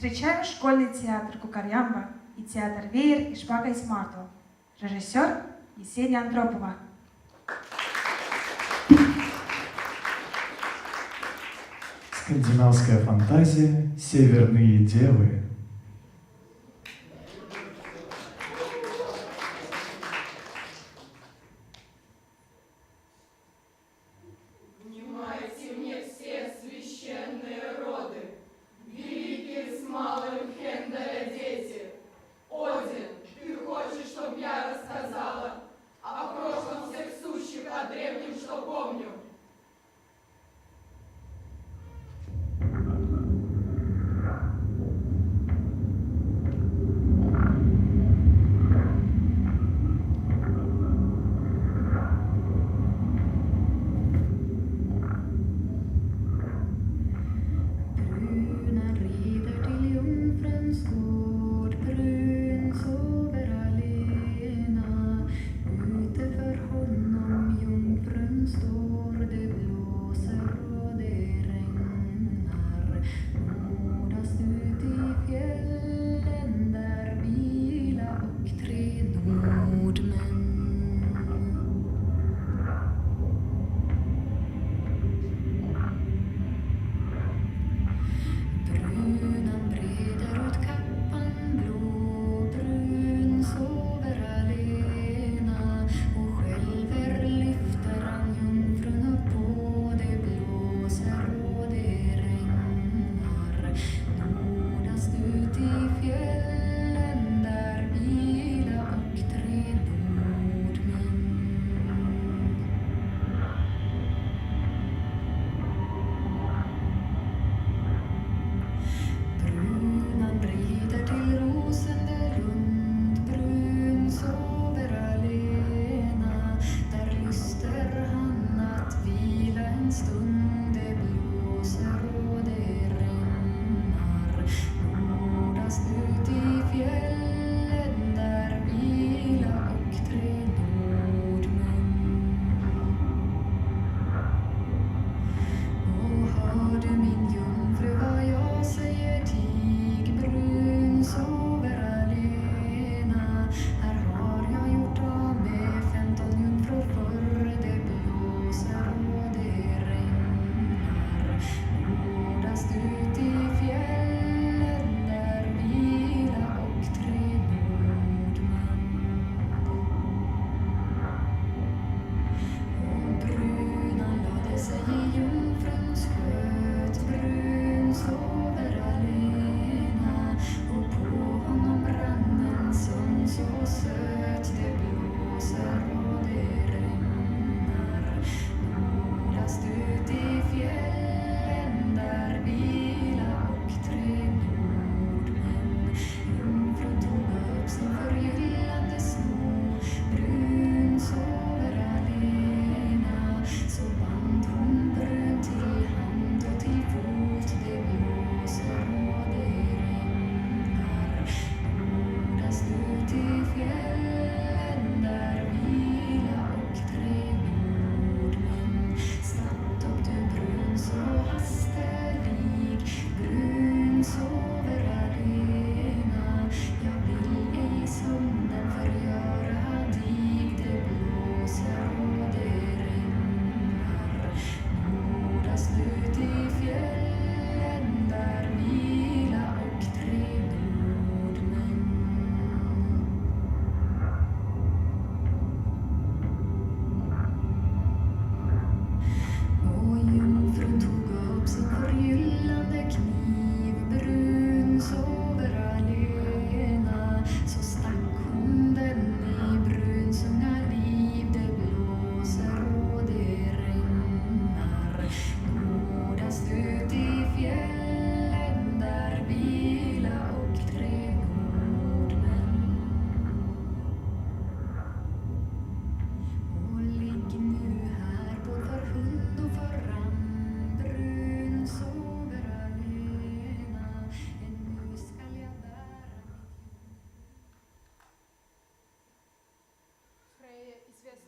Встречаем школьный театр Кукарьямба и театр Веер и Шпага и Смарту. Режиссер Есения Андропова. Скандинавская фантазия «Северные девы». Внимайте мне все священные роды, великие с малым Хенделя дети. Один, ты хочешь, чтоб я рассказала о прошлом всех сущих, о древнем, что помню?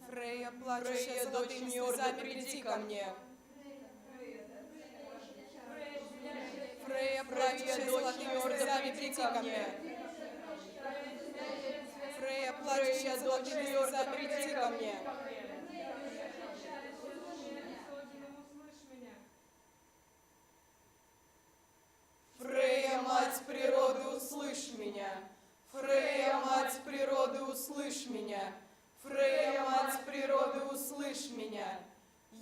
Фрейя, плачущая золотыми слезами, приди ко мне. Фрейя, плачущая золотыми слезами, приди ко мне. Фрея, плачущая золотыми слезами, приди ко мне. Фрея, мать природы, услышь меня. Фрея, мать природы, услышь меня. Фрея, мать природы, услышь меня.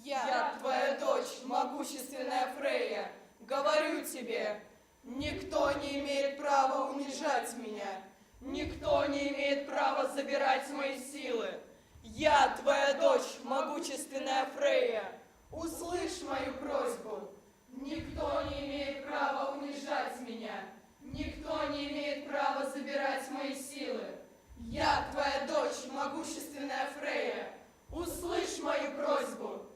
Я, твоя дочь, могущественная Фрея, говорю тебе, никто не имеет права унижать меня. Никто не имеет права забирать мои силы. Я, твоя дочь, могущественная Фрея, услышь мою просьбу. Никто не имеет права унижать меня. Никто не имеет права забирать мои силы. Я, твоя дочь, могущественная Фрея, услышь мою просьбу.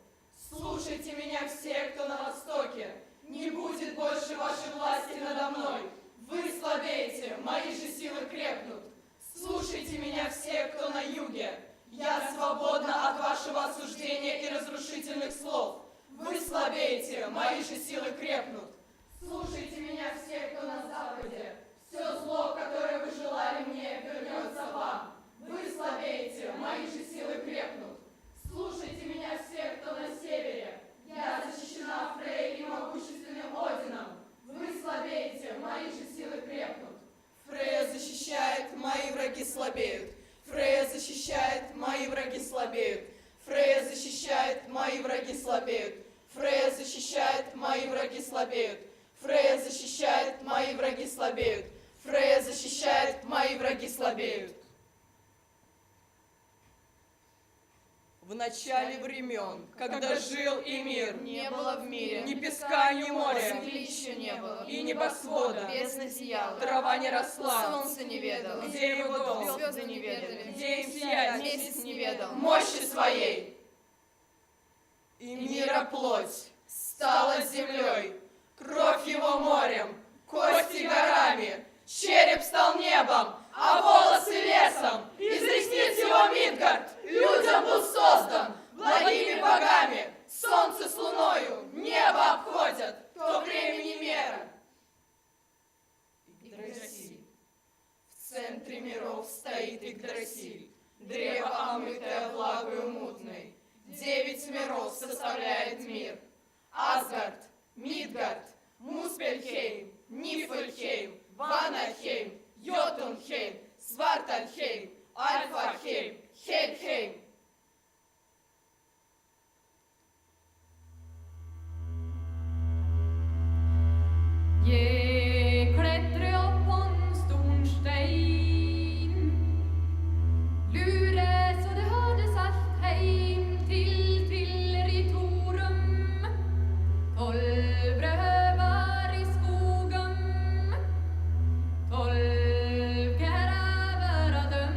Слушайте меня все, кто на Востоке. Не будет больше вашей власти надо мной. Вы слабеете, мои же силы крепнут. Слушайте меня все, кто на Юге. Я свободна от вашего осуждения и разрушительных слов. Вы слабеете, мои же силы крепнут. Слушайте меня все, кто на Западе. Все зло, которое вы желали мне, вернется вам. Вы слабеете, мои же силы крепнут. Слушайте меня все, кто на севере. Я защищена Фрей и могущественным Одином. Вы слабеете, мои же силы крепнут. Фрея защищает, мои враги слабеют. Фрея защищает, мои враги слабеют. Фрея защищает, мои враги слабеют. Фрея защищает, мои враги слабеют. Фрея защищает, мои враги слабеют. Фрея защищает, мои враги слабеют. В начале времен, когда жил и мир, Не было в мире, ни песка, ни моря, земли еще не было, и небосвода, бездна зияла, трава не росла, солнце не ведало, где его дом, звезды не ведали, где им сиять, месяц не ведал, мощи своей. И мира плоть стала землей, кровь его морем, кости горами, череп стал небом, а волосы лесом. Из ресниц его Мидгард людям был создан, благими богами, солнце с луною небо обходят, то времени мера. Игдрасиль. В центре миров стоит Игдрасиль, древо, омытое влагою мутной. 9 миров составляет мир. Асгард, Мидгард, Муспельхейм, Нифльхейм, Ванахейм, Йотунхейм, Свартальхейм, Альфахейм, Хельхейм. Jeg klättrer opp på en stor stein, lurer så det hørtes alt heim til Trilleritorium. 12 brødvar i skogen, 12 grever av dem.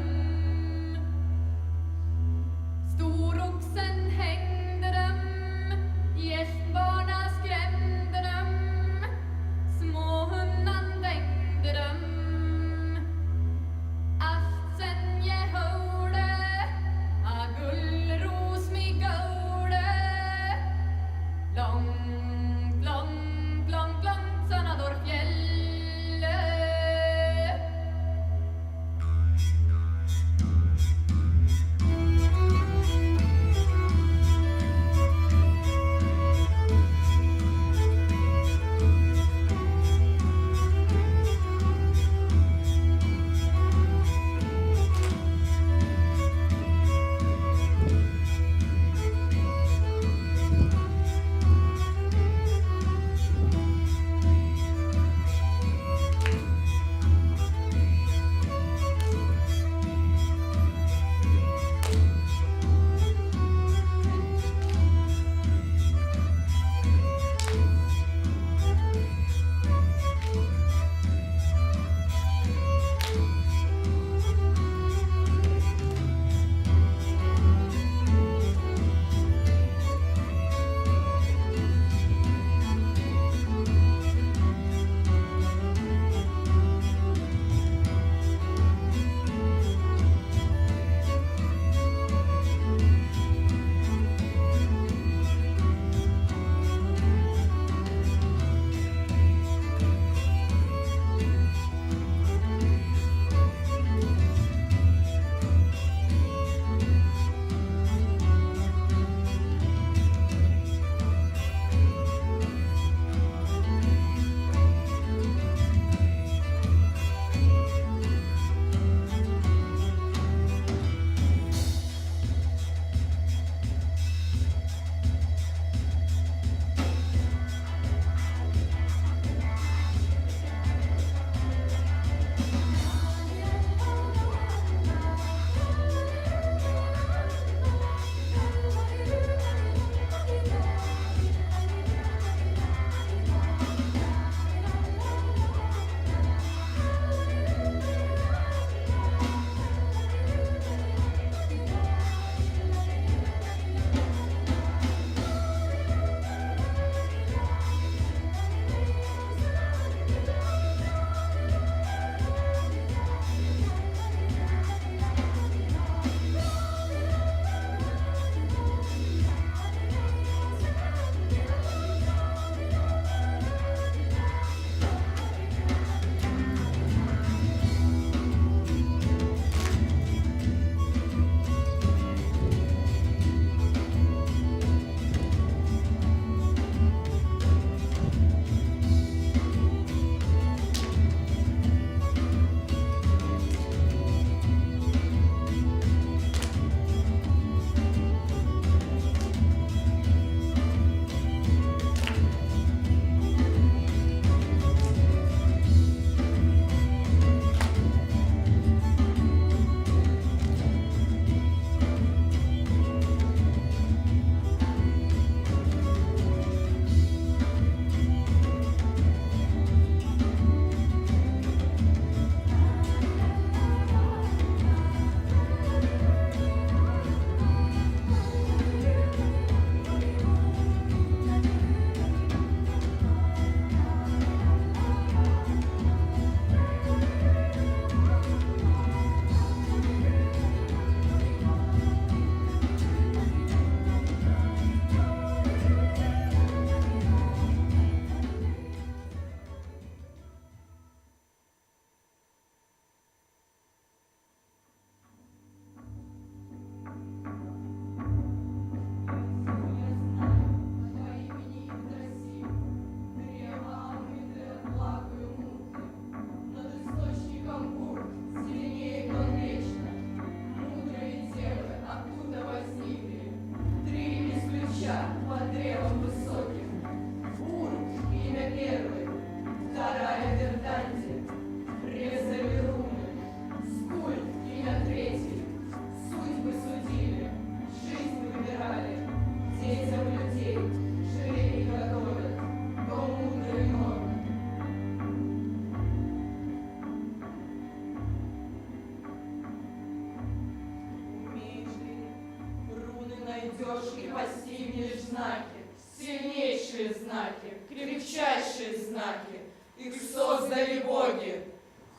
найдешь и постигнешь знаки, сильнейшие знаки, крепчайшие знаки. Их создали боги.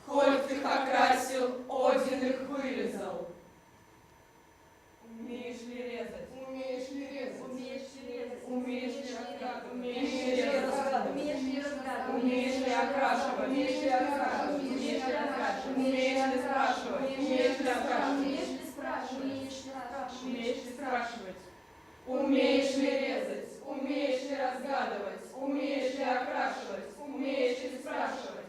Хольд их окрасил, Один их вырезал. Умеешь ли резать? Умеешь ли резать? Умеешь ли резать? Умеешь ли разгадывать? Умеешь ли разгадывать? Умеешь ли разгадывать? Умеешь ли окрашивать? Умеешь ли окрашивать? Умеешь ли окрашивать? Умеешь ли спрашивать? Умеешь ли окрашивать? Умеешь ли спрашивать? Умеешь ли спрашивать? Умеешь ли резать? Умеешь ли разгадывать? Умеешь ли окрашивать? Умеешь ли спрашивать?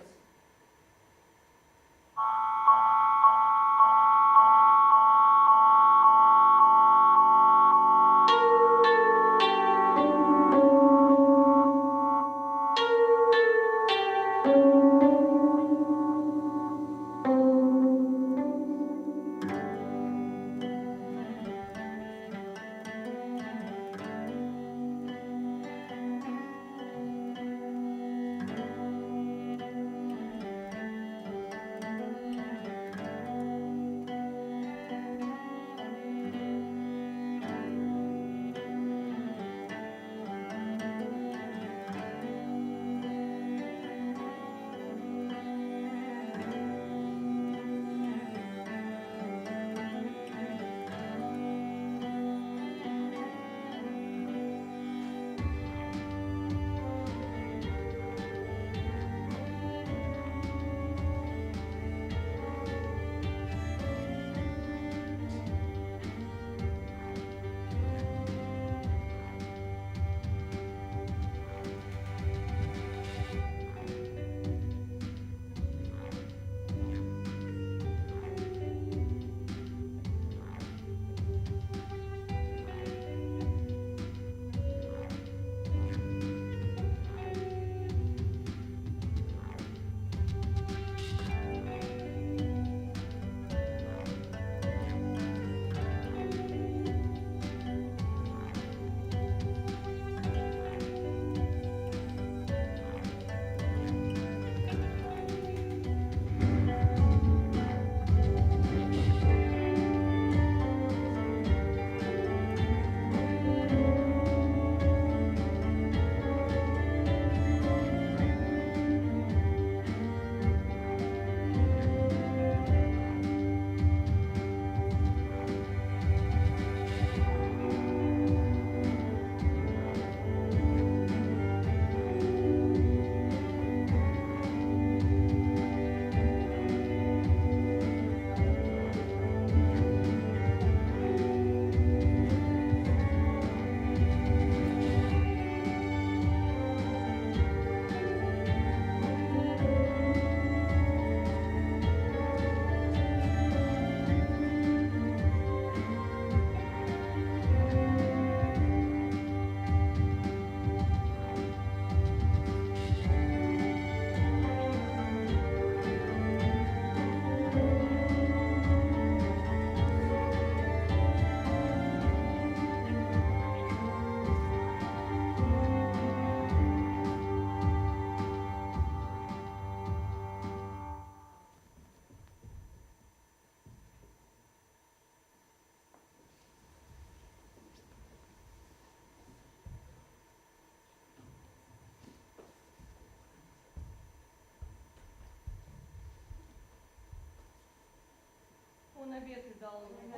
Он обеты дал мне,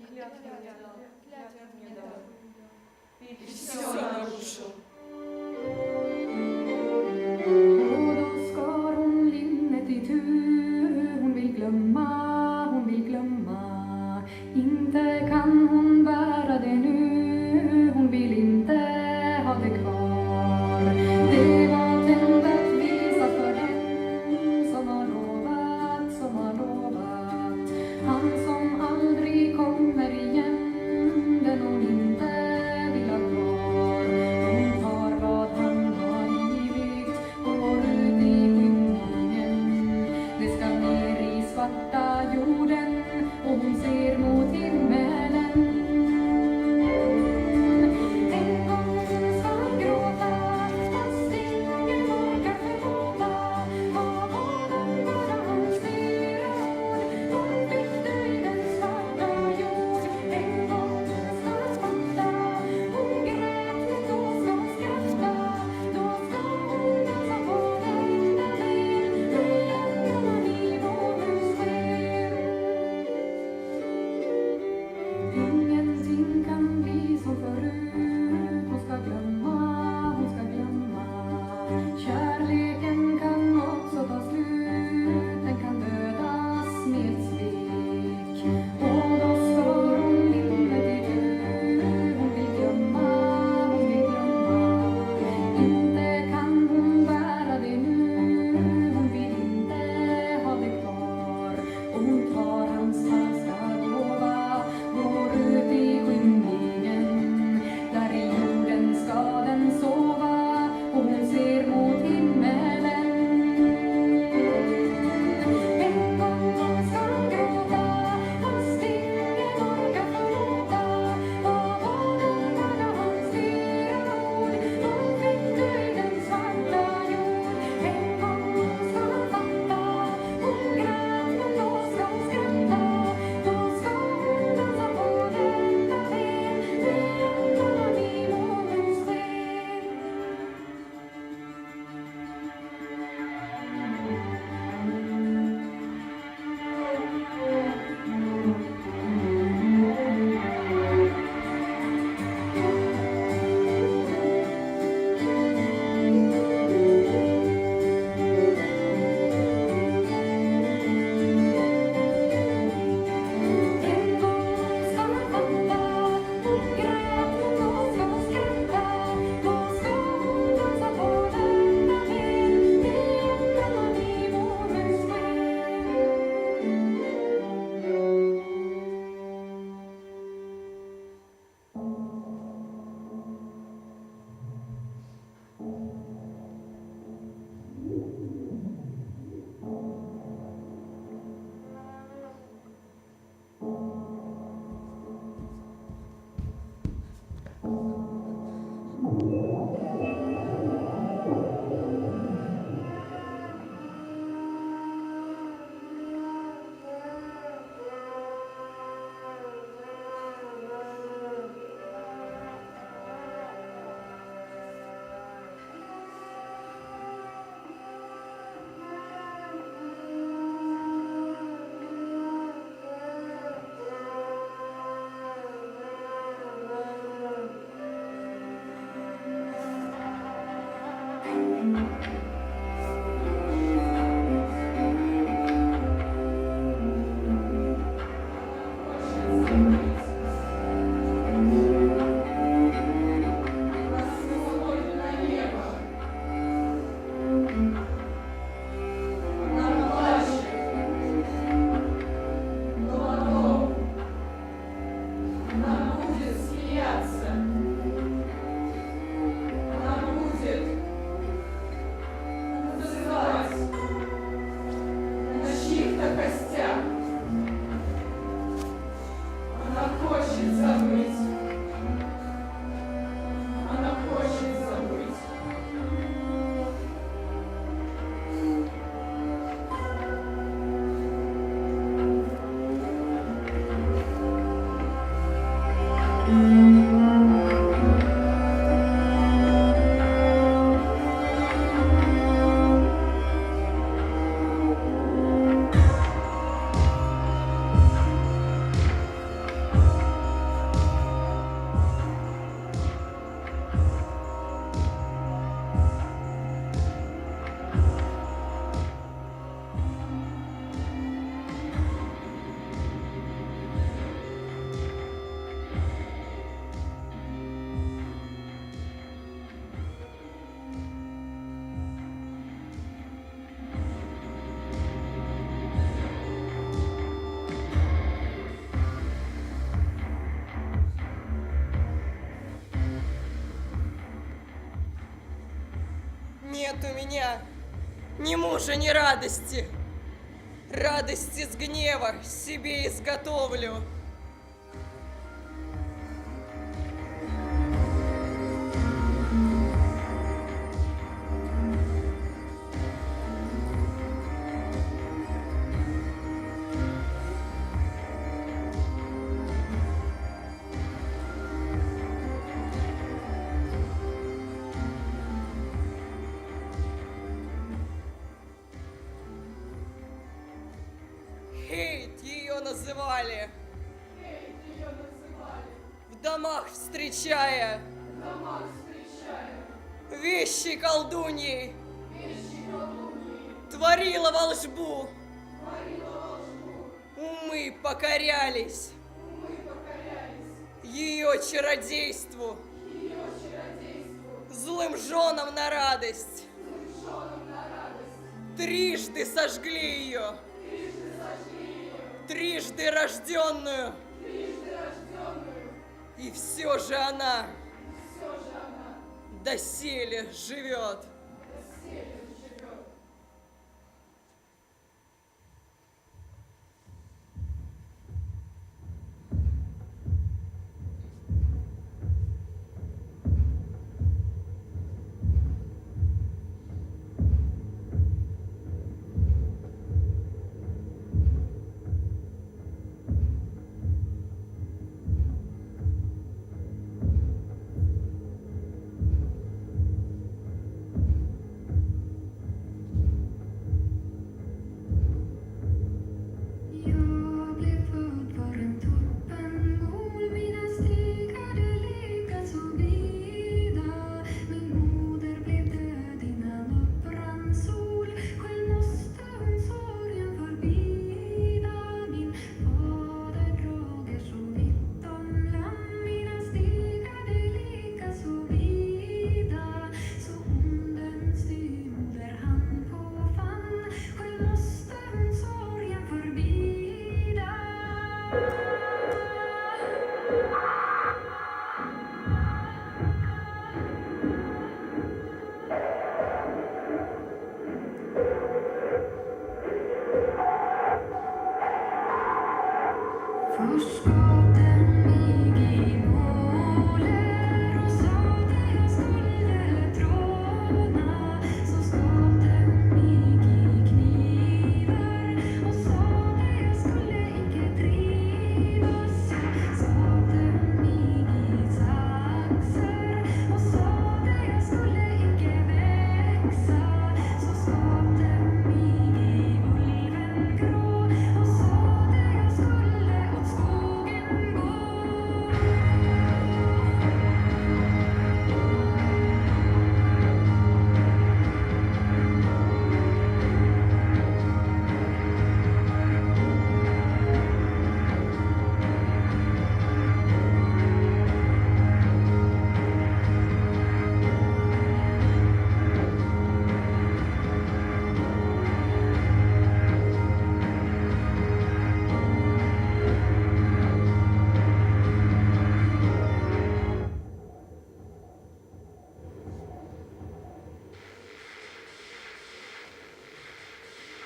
клятву мне дал. И Все нарушил. Och då skar hon linnet itu. Hon vill glömma. Inte kan hon bära det nu. Hon vill inte ha det kvar. Det var tänkt att visa för den som har lovat. Han som aldrig kommer igen. Den hon inte vill ha kvar. Hon Нет у меня ни мужа, ни радости. Радость из гнева себе изготовлю. Хейт ее называли. В домах встречая. Вещи колдуньей. Творила волшбу. Умы покорялись. Ее чародейству. Злым женам на радость. Трижды сожгли ее. Трижды рожденную. И все же она доселе живет.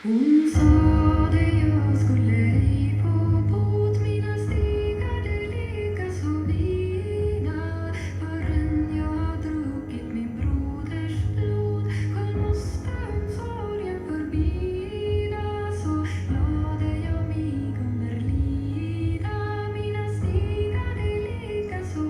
Hon sa det jag skulle ej få bot, mina stigar det lika så vida, förrän jag druckit min broders blod. Själv måste hon sorgen förbida, så lade jag mig under lida, mina stigar det lika så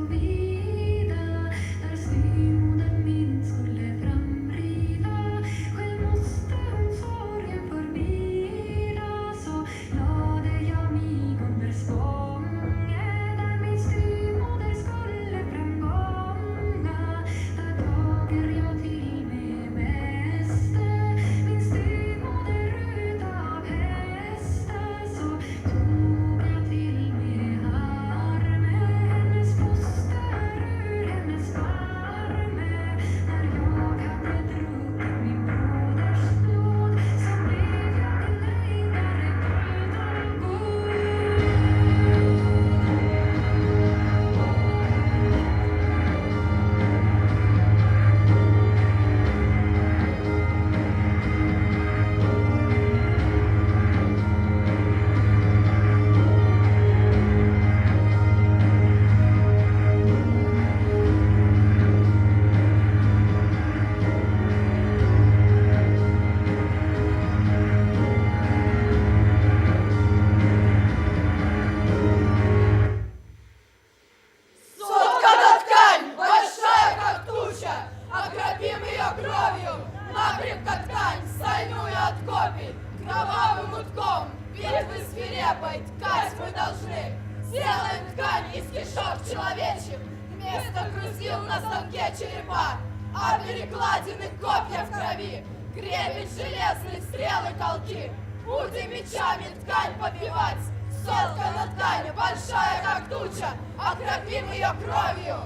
на ткань, большая как туча, окропим ее кровью. Накрепко ткань, стальную от копий, кровавым утком, битвы свирепой ткать мы должны. Сделаем ткань из кишок человечьих, вместо грузил на станке черепа, а перекладины копья в крови, гребень железный, стрелы колки. Будем мечами ткань побивать, соткана ткань, большая как туча, окропим ее кровью.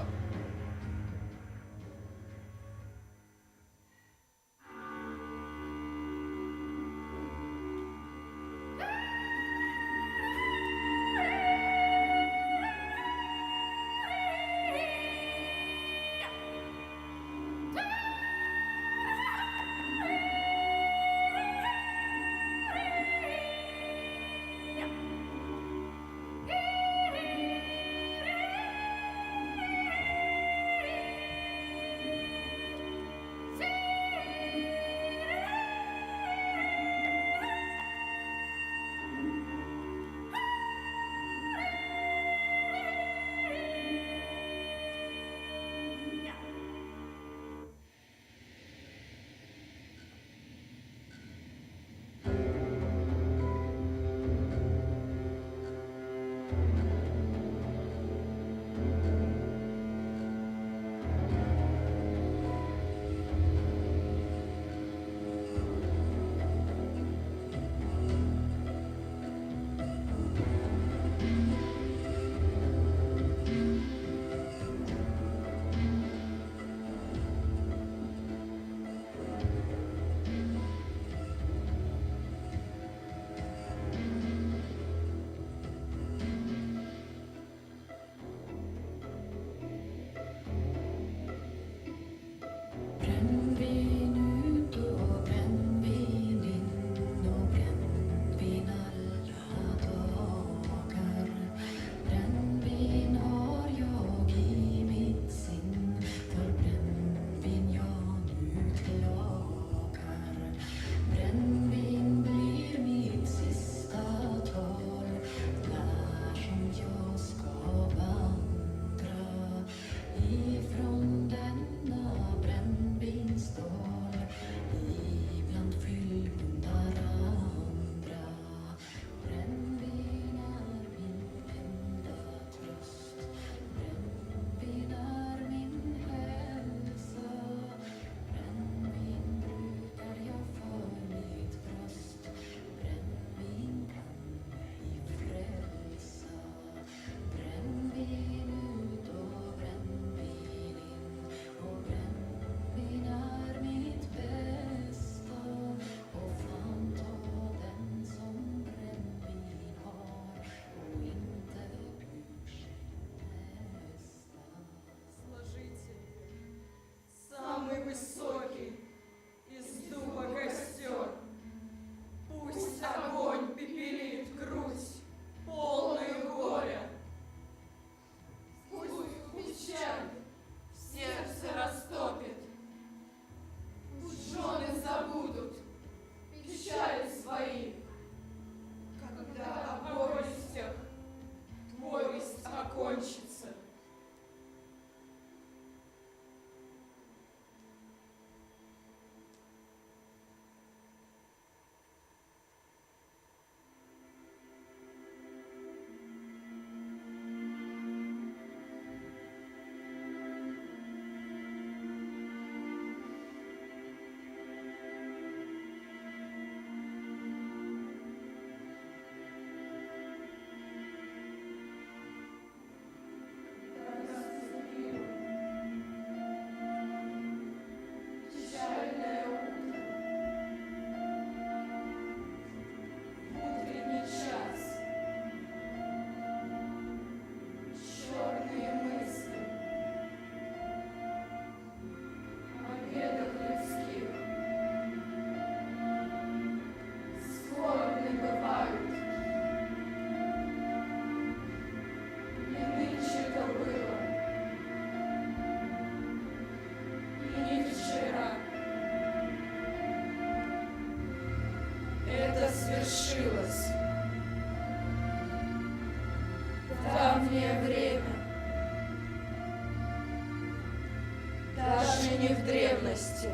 не в древности,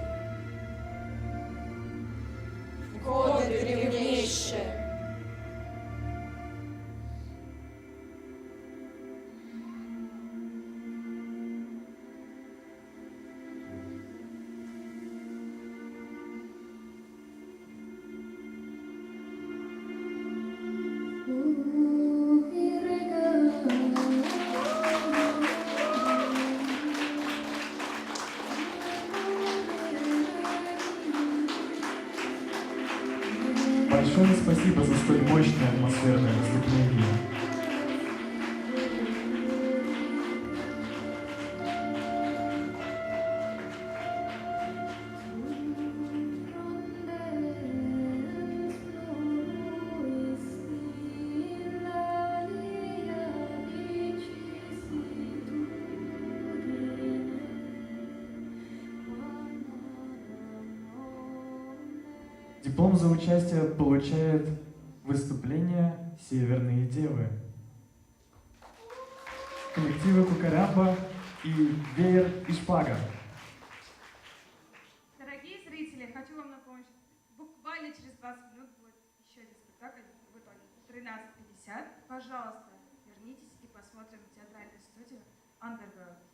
в годы древнейшие. Большое спасибо за столь мощное атмосферное выступление. Диплом за участие получает выступление «Северные девы». Коллективы Кукарямба и Веер и Шпага. Дорогие зрители, хочу вам напомнить, буквально через 20 минут будет еще один спектакль в итоге. 13:50. Пожалуйста, вернитесь и посмотрим театральную студию Underground.